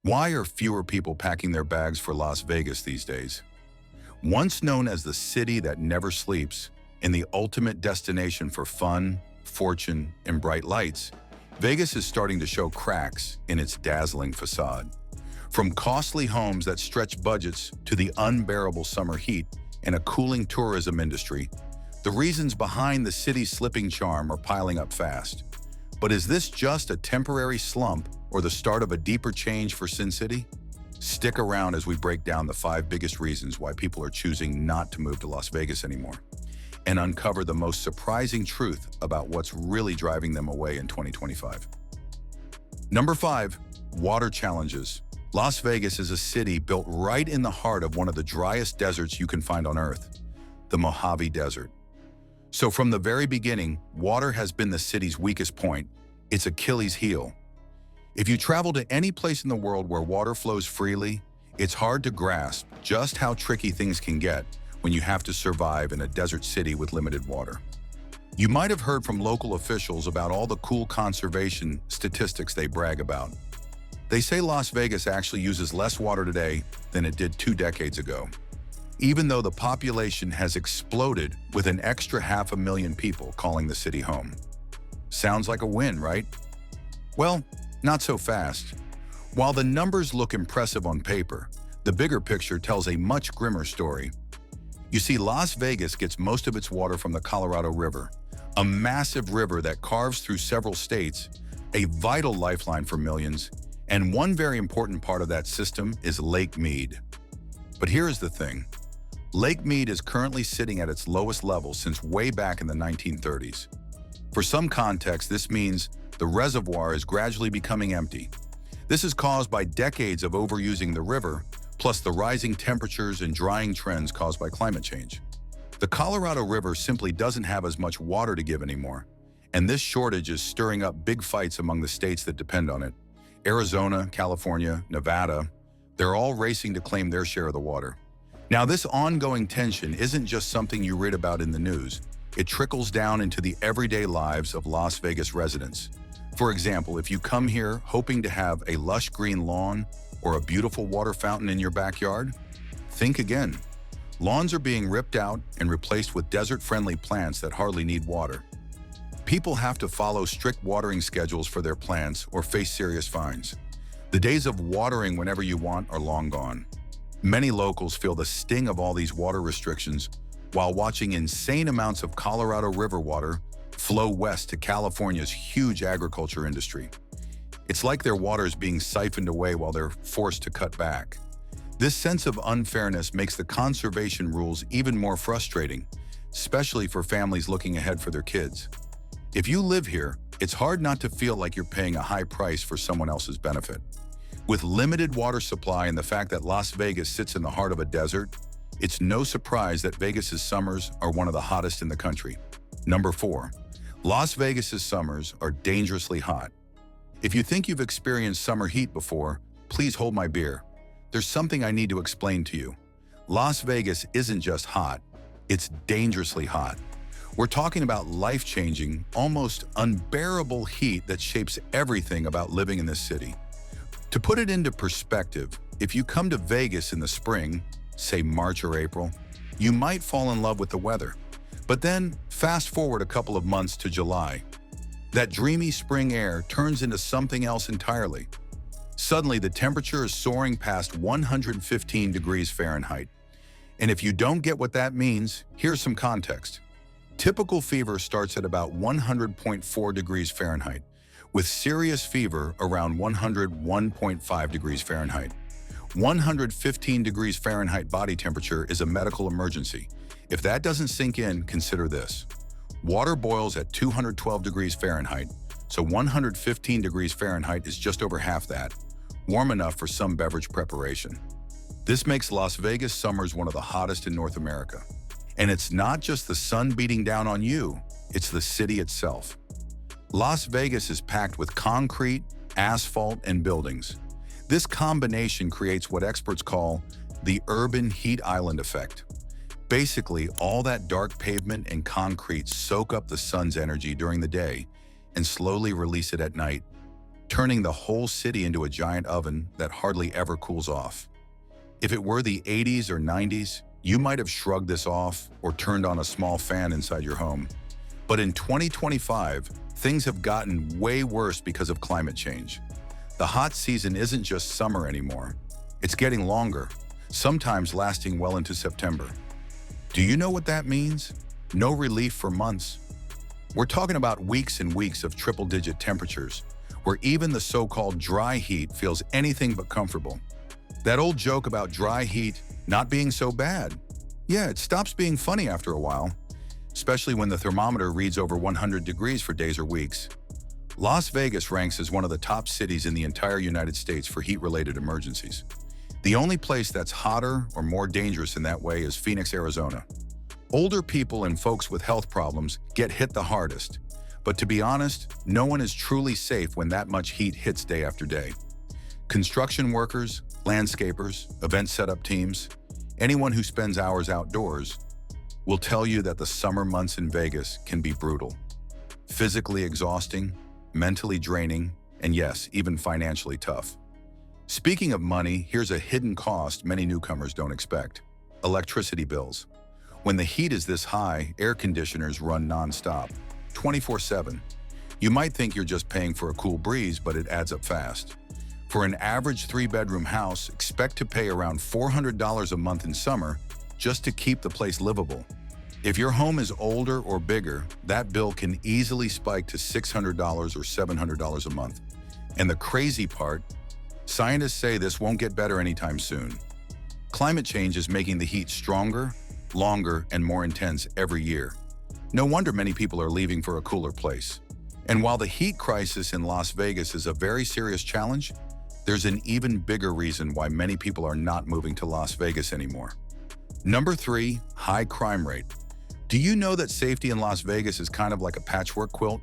Why are fewer people packing their bags for Las Vegas these days? Once known as the city that never sleeps and the ultimate destination for fun, fortune, and bright lights, Vegas is starting to show cracks in its dazzling facade. From costly homes that stretch budgets to the unbearable summer heat and a cooling tourism industry, the reasons behind the city's slipping charm are piling up fast. But is this just a temporary slump or the start of a deeper change for Sin City? Stick around as we break down the 5 biggest reasons why people are choosing not to move to Las Vegas anymore and uncover the most surprising truth about what's really driving them away in 2025. Number 5, water challenges. Las Vegas is a city built right in the heart of one of the driest deserts you can find on Earth, the Mojave Desert. So from the very beginning, water has been the city's weakest point, its Achilles heel. If you travel to any place in the world where water flows freely, it's hard to grasp just how tricky things can get when you have to survive in a desert city with limited water. You might have heard from local officials about all the cool conservation statistics they brag about. They say Las Vegas actually uses less water today than it did 2 decades ago, even though the population has exploded with an extra 500,000 people calling the city home. Sounds like a win, right? Well, not so fast. While the numbers look impressive on paper, the bigger picture tells a much grimmer story. You see, Las Vegas gets most of its water from the Colorado River, a massive river that carves through several states, a vital lifeline for millions, and one very important part of that system is Lake Mead. But here's the thing. Lake Mead is currently sitting at its lowest level since way back in the 1930s. For some context, this means the reservoir is gradually becoming empty. This is caused by decades of overusing the river, plus the rising temperatures and drying trends caused by climate change. The Colorado River simply doesn't have as much water to give anymore, and this shortage is stirring up big fights among the states that depend on it. Arizona, California, Nevada, they're all racing to claim their share of the water. Now, this ongoing tension isn't just something you read about in the news. It trickles down into the everyday lives of Las Vegas residents. For example, if you come here hoping to have a lush green lawn or a beautiful water fountain in your backyard, think again. Lawns are being ripped out and replaced with desert-friendly plants that hardly need water. People have to follow strict watering schedules for their plants or face serious fines. The days of watering whenever you want are long gone. Many locals feel the sting of all these water restrictions while watching insane amounts of Colorado River water flow west to California's huge agriculture industry. It's like their water is being siphoned away while they're forced to cut back. This sense of unfairness makes the conservation rules even more frustrating, especially for families looking ahead for their kids. If you live here, it's hard not to feel like you're paying a high price for someone else's benefit. With limited water supply and the fact that Las Vegas sits in the heart of a desert, it's no surprise that Vegas's summers are one of the hottest in the country. Number 4, Las Vegas's summers are dangerously hot. If you think you've experienced summer heat before, please hold my beer. There's something I need to explain to you. Las Vegas isn't just hot, it's dangerously hot. We're talking about life-changing, almost unbearable heat that shapes everything about living in this city. To put it into perspective, if you come to Vegas in the spring, say March or April, you might fall in love with the weather. But then, fast forward a couple of months to July. That dreamy spring air turns into something else entirely. Suddenly, the temperature is soaring past 115 degrees Fahrenheit. And if you don't get what that means, here's some context. Typical fever starts at about 100.4 degrees Fahrenheit, with serious fever around 101.5 degrees Fahrenheit. 115 degrees Fahrenheit body temperature is a medical emergency. If that doesn't sink in, consider this. Water boils at 212 degrees Fahrenheit, so 115 degrees Fahrenheit is just over half that, warm enough for some beverage preparation. This makes Las Vegas summers one of the hottest in North America. And it's not just the sun beating down on you, it's the city itself. Las Vegas is packed with concrete, asphalt, and buildings. This combination creates what experts call the urban heat island effect. Basically, all that dark pavement and concrete soak up the sun's energy during the day and slowly release it at night. turning the whole city into a giant oven that hardly ever cools off. If it were the 80s or 90s, you might have shrugged this off or turned on a small fan inside your home. But in 2025, things have gotten way worse because of climate change. The hot season isn't just summer anymore. It's getting longer, sometimes lasting well into September. Do you know what that means? No relief for months. We're talking about weeks and weeks of triple-digit temperatures, where even the so-called dry heat feels anything but comfortable. That old joke about dry heat not being so bad. Yeah, it stops being funny after a while, especially when the thermometer reads over 100 degrees for days or weeks. Las Vegas ranks as one of the top cities in the entire United States for heat-related emergencies. The only place that's hotter or more dangerous in that way is Phoenix, Arizona. Older people and folks with health problems get hit the hardest. But to be honest, no one is truly safe when that much heat hits day after day. Construction workers, landscapers, event setup teams, anyone who spends hours outdoors will tell you that the summer months in Vegas can be brutal. Physically exhausting, mentally draining, and yes, even financially tough. Speaking of money, here's a hidden cost many newcomers don't expect: electricity bills. When the heat is this high, air conditioners run non-stop, 24/7. You might think you're just paying for a cool breeze, but it adds up fast. For an average 3-bedroom house, expect to pay around $400 a month in summer just to keep the place livable. If your home is older or bigger, that bill can easily spike to $600 or $700 a month. And the crazy part, scientists say this won't get better anytime soon. Climate change is making the heat stronger, longer, and more intense every year. No wonder many people are leaving for a cooler place. And while the heat crisis in Las Vegas is a very serious challenge, there's an even bigger reason why many people are not moving to Las Vegas anymore. Number 3, high crime rate. Do you know that safety in Las Vegas is kind of like a patchwork quilt?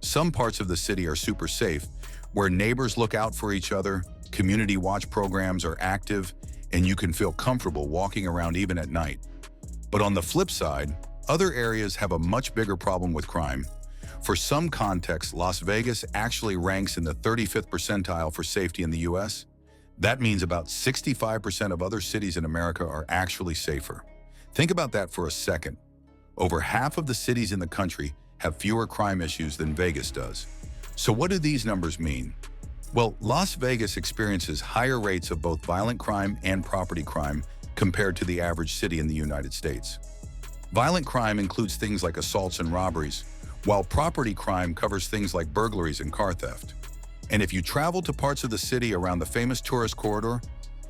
Some parts of the city are super safe, where neighbors look out for each other, community watch programs are active, and you can feel comfortable walking around even at night. But on the flip side, other areas have a much bigger problem with crime. For some context, Las Vegas actually ranks in the 35th percentile for safety in the US. That means about 65% of other cities in America are actually safer. Think about that for a second. Over half of the cities in the country have fewer crime issues than Vegas does. So what do these numbers mean? Well, Las Vegas experiences higher rates of both violent crime and property crime compared to the average city in the United States. Violent crime includes things like assaults and robberies, while property crime covers things like burglaries and car theft. And if you travel to parts of the city around the famous tourist corridor,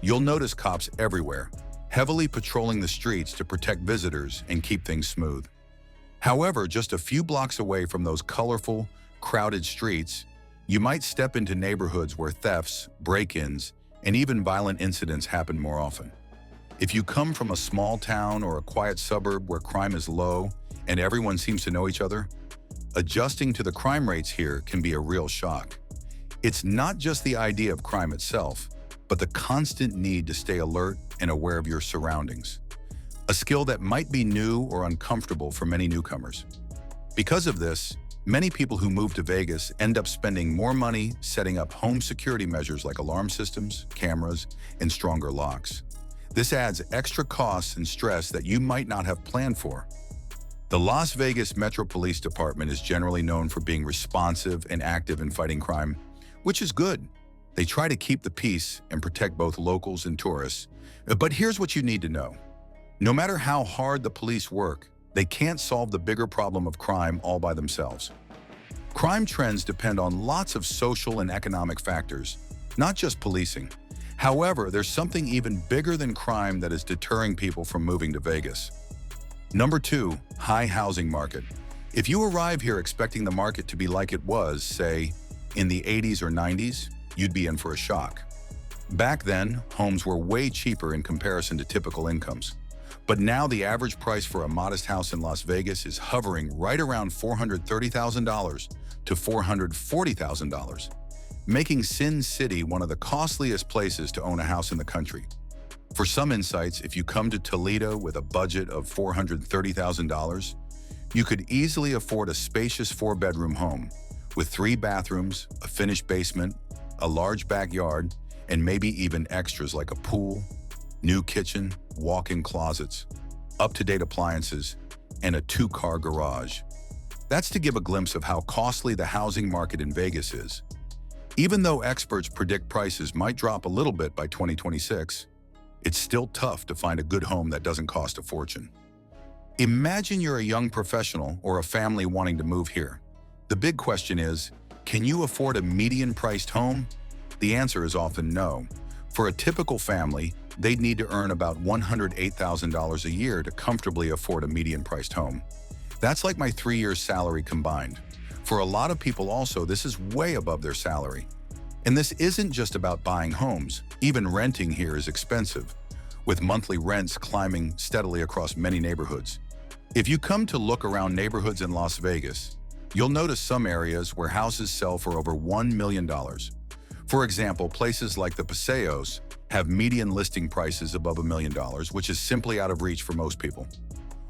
you'll notice cops everywhere, heavily patrolling the streets to protect visitors and keep things smooth. However, just a few blocks away from those colorful, crowded streets, you might step into neighborhoods where thefts, break-ins, and even violent incidents happen more often. If you come from a small town or a quiet suburb where crime is low and everyone seems to know each other, adjusting to the crime rates here can be a real shock. It's not just the idea of crime itself, but the constant need to stay alert and aware of your surroundings, a skill that might be new or uncomfortable for many newcomers. Because of this, many people who move to Vegas end up spending more money setting up home security measures like alarm systems, cameras, and stronger locks. This adds extra costs and stress that you might not have planned for. The Las Vegas Metro Police Department is generally known for being responsive and active in fighting crime, which is good. They try to keep the peace and protect both locals and tourists. But here's what you need to know. No matter how hard the police work, they can't solve the bigger problem of crime all by themselves. Crime trends depend on lots of social and economic factors, not just policing. However, there's something even bigger than crime that is deterring people from moving to Vegas. Number 2, high housing market. If you arrive here expecting the market to be like it was, say, in the 80s or 90s, you'd be in for a shock. Back then, homes were way cheaper in comparison to typical incomes. But now the average price for a modest house in Las Vegas is hovering right around $430,000 to $440,000, making Sin City one of the costliest places to own a house in the country. For some insights, if you come to Toledo with a budget of $430,000, you could easily afford a spacious 4-bedroom home, with 3 bathrooms, a finished basement, a large backyard, and maybe even extras like a pool, new kitchen, walk-in closets, up-to-date appliances, and a 2-car garage. That's to give a glimpse of how costly the housing market in Vegas is. Even though experts predict prices might drop a little bit by 2026, it's still tough to find a good home that doesn't cost a fortune. Imagine you're a young professional or a family wanting to move here. The big question is, can you afford a median-priced home? The answer is often no. For a typical family, they'd need to earn about $108,000 a year to comfortably afford a median-priced home. That's like my 3 years' salary combined. For a lot of people also, this is way above their salary. And this isn't just about buying homes. Even renting here is expensive, with monthly rents climbing steadily across many neighborhoods. If you come to look around neighborhoods in Las Vegas, you'll notice some areas where houses sell for over $1 million. For example, places like the Paseos have median listing prices above $1 million, which is simply out of reach for most people.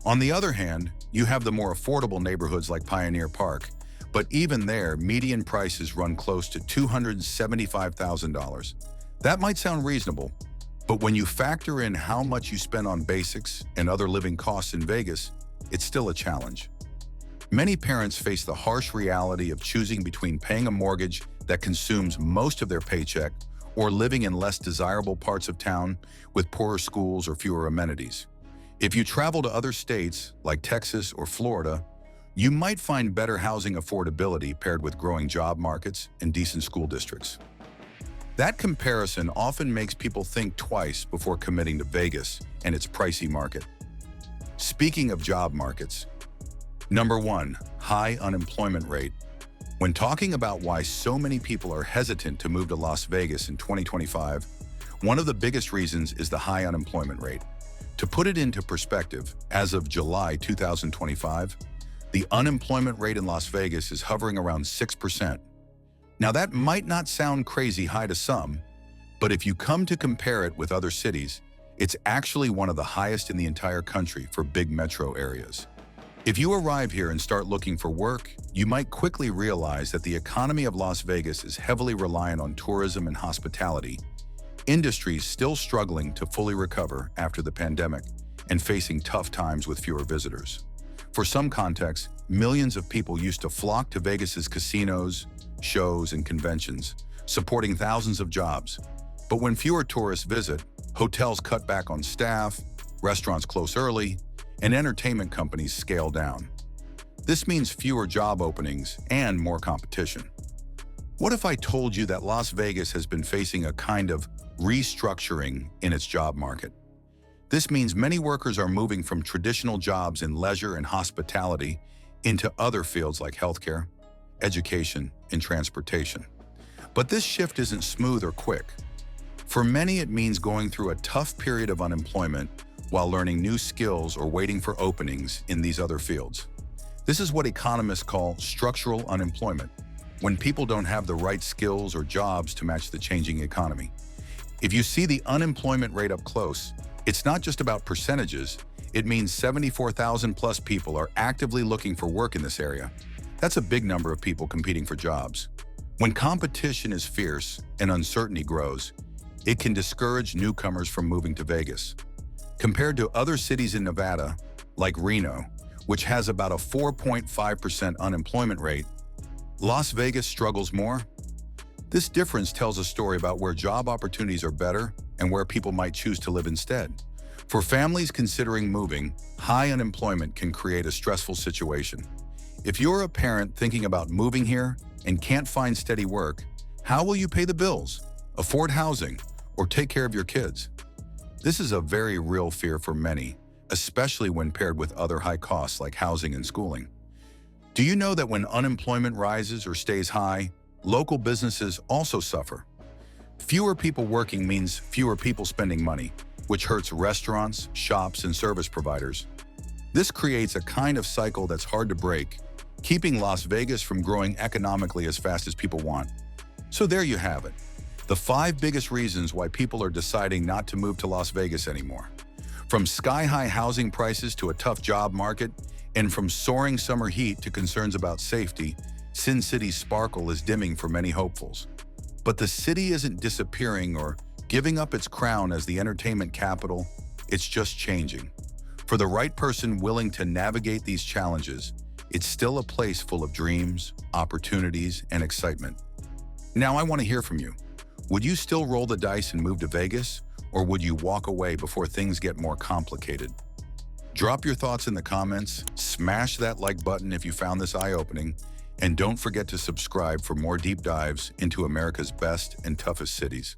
On the other hand, you have the more affordable neighborhoods like Pioneer Park, but even there, median prices run close to $275,000. That might sound reasonable, but when you factor in how much you spend on basics and other living costs in Vegas, it's still a challenge. Many parents face the harsh reality of choosing between paying a mortgage that consumes most of their paycheck or living in less desirable parts of town with poorer schools or fewer amenities. If you travel to other states, like Texas or Florida, you might find better housing affordability paired with growing job markets and decent school districts. That comparison often makes people think twice before committing to Vegas and its pricey market. Speaking of job markets, number 1, high unemployment rate. When talking about why so many people are hesitant to move to Las Vegas in 2025, one of the biggest reasons is the high unemployment rate. To put it into perspective, as of July 2025, the unemployment rate in Las Vegas is hovering around 6%. Now that might not sound crazy high to some, but if you come to compare it with other cities, it's actually one of the highest in the entire country for big metro areas. If you arrive here and start looking for work, you might quickly realize that the economy of Las Vegas is heavily reliant on tourism and hospitality, industries still struggling to fully recover after the pandemic and facing tough times with fewer visitors. For some context, millions of people used to flock to Vegas's casinos, shows, and conventions, supporting thousands of jobs. But when fewer tourists visit, hotels cut back on staff, restaurants close early, and entertainment companies scale down. This means fewer job openings and more competition. What if I told you that Las Vegas has been facing a kind of restructuring in its job market? This means many workers are moving from traditional jobs in leisure and hospitality into other fields like healthcare, education, and transportation. But this shift isn't smooth or quick. For many, it means going through a tough period of unemployment while learning new skills or waiting for openings in these other fields. This is what economists call structural unemployment, when people don't have the right skills or jobs to match the changing economy. If you see the unemployment rate up close, it's not just about percentages. It means 74,000 plus people are actively looking for work in this area. That's a big number of people competing for jobs. When competition is fierce and uncertainty grows, it can discourage newcomers from moving to Vegas. Compared to other cities in Nevada, like Reno, which has about a 4.5% unemployment rate, Las Vegas struggles more. This difference tells a story about where job opportunities are better and where people might choose to live instead. For families considering moving, high unemployment can create a stressful situation. If you're a parent thinking about moving here and can't find steady work, how will you pay the bills, afford housing, or take care of your kids? This is a very real fear for many, especially when paired with other high costs like housing and schooling. Do you know that when unemployment rises or stays high, local businesses also suffer? Fewer people working means fewer people spending money, which hurts restaurants, shops, and service providers. This creates a kind of cycle that's hard to break, keeping Las Vegas from growing economically as fast as people want. So there you have it, the 5 biggest reasons why people are deciding not to move to Las Vegas anymore. From sky-high housing prices to a tough job market, and from soaring summer heat to concerns about safety, Sin City's sparkle is dimming for many hopefuls. But the city isn't disappearing or giving up its crown as the entertainment capital, it's just changing. For the right person willing to navigate these challenges, it's still a place full of dreams, opportunities, and excitement. Now I want to hear from you. Would you still roll the dice and move to Vegas, or would you walk away before things get more complicated? Drop your thoughts in the comments, smash that like button if you found this eye-opening, and don't forget to subscribe for more deep dives into America's best and toughest cities.